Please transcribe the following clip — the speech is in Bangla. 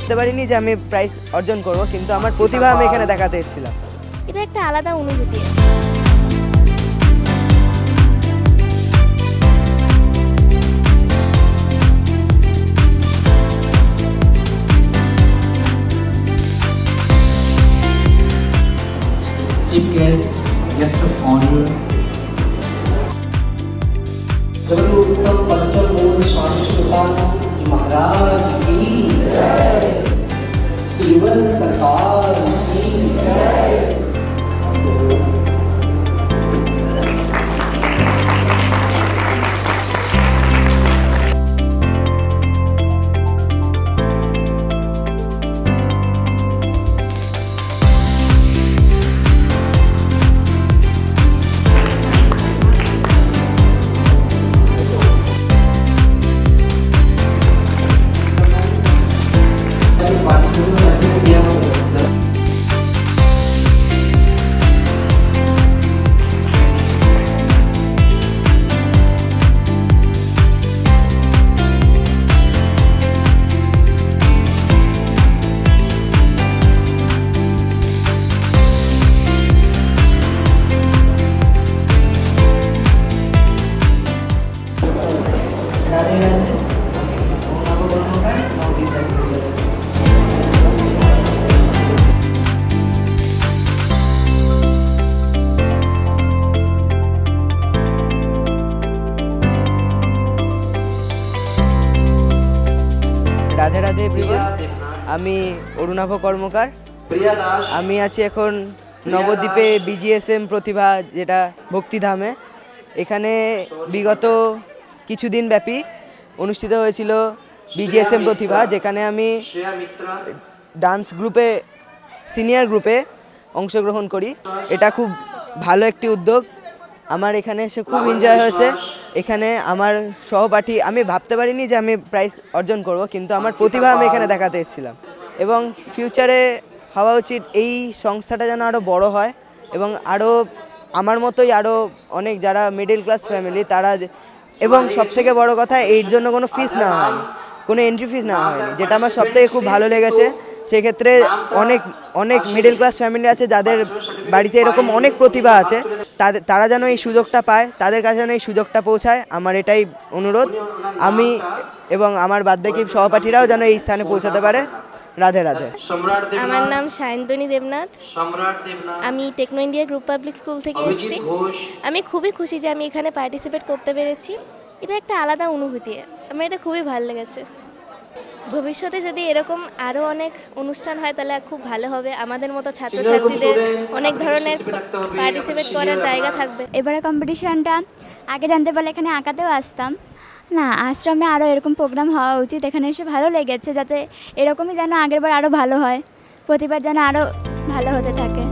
ভাবতে পারিনি যে আমি প্রাইজ অর্জন করব, কিন্তু আমার প্রতিভা আমি এখানে দেখাতে এসেছিলাম। এটা একটা আলাদা অনুভূতি। Chief guest, guest of honor, Jagannath पंचम मूल स्वामी सुल्तान जी महाराज की जय, श्रीवन सरकार की जय। রাধে রাধে এভরিওয়ান, আমি অরুণাভ কর্মকার। আমি আছি এখন নবদ্বীপে বিজিএসএম প্রতিভা, যেটা ভক্তিধামে। এখানে বিগত কিছুদিন ব্যাপী অনুষ্ঠিত হয়েছিল বিজিএসএম প্রতিভা, যেখানে আমি ডান্স গ্রুপে, সিনিয়র গ্রুপে অংশগ্রহণ করি। এটা খুব ভালো একটি উদ্যোগ। আমার এখানে এসে খুব এনজয় হয়েছে। এখানে আমার সহপাঠী, আমি ভাবতে পারিনি যে আমি প্রাইজ অর্জন করব, কিন্তু আমার প্রতিভা আমি এখানে দেখাতে এসেছিলাম। এবং ফিউচারে হওয়া উচিত এই সংস্থাটা যেন আরও বড় হয় এবং আরও আমার মতোই আরও অনেক যারা মিডল ক্লাস ফ্যামিলি তারা, এবং সবথেকে বড় কথা এর জন্য কোনো ফিস নেওয়া হয়নি, কোনো এন্ট্রি ফিস নেওয়া হয়নি, যেটা আমার সবথেকে খুব ভালো লেগেছে। সেক্ষেত্রে অনেক অনেক মিডল ক্লাস ফ্যামিলি আছে যাদের বাড়িতে এরকম অনেক প্রতিভা আছে, তারা যেন এই সুযোগটা পায়, তাদের কাছে যেন এই সুযোগটা পৌঁছায়, আমার এটাই অনুরোধ। আমি এবং আমার বাদবাকি সহপাঠীরাও যেন এই স্থানে পৌঁছাতে পারে। রাধে রাধে। আমার নাম সায়ন্তনী দেবনাথ। আমি Techno India group public school থেকে এসেছি। আমি খুবই খুশি যে আমি এখানে পার্টিসিপেট করতে পেরেছি। এটা একটা আলাদা অনুভূতি, আমার এটা খুবই ভালো লেগেছে। ভবিষ্যতে যদি এরকম আরও অনেক অনুষ্ঠান হয় তাহলে খুব ভালো হবে। আমাদের মতো ছাত্রছাত্রীদের অনেক ধরনের পার্টিসিপেট করার জায়গা থাকবে। এবারে কম্পিটিশনটা আগে জানতে পারলে এখানে আঁকাতেও আসতাম না। আশ্রমে আরও এরকম প্রোগ্রাম হওয়া উচিত। এখানে এসে ভালো লেগেছে, যাতে এরকমই যেন আগেরবার আরও ভালো হয়, প্রতিবার যেন আরও ভালো হতে থাকে।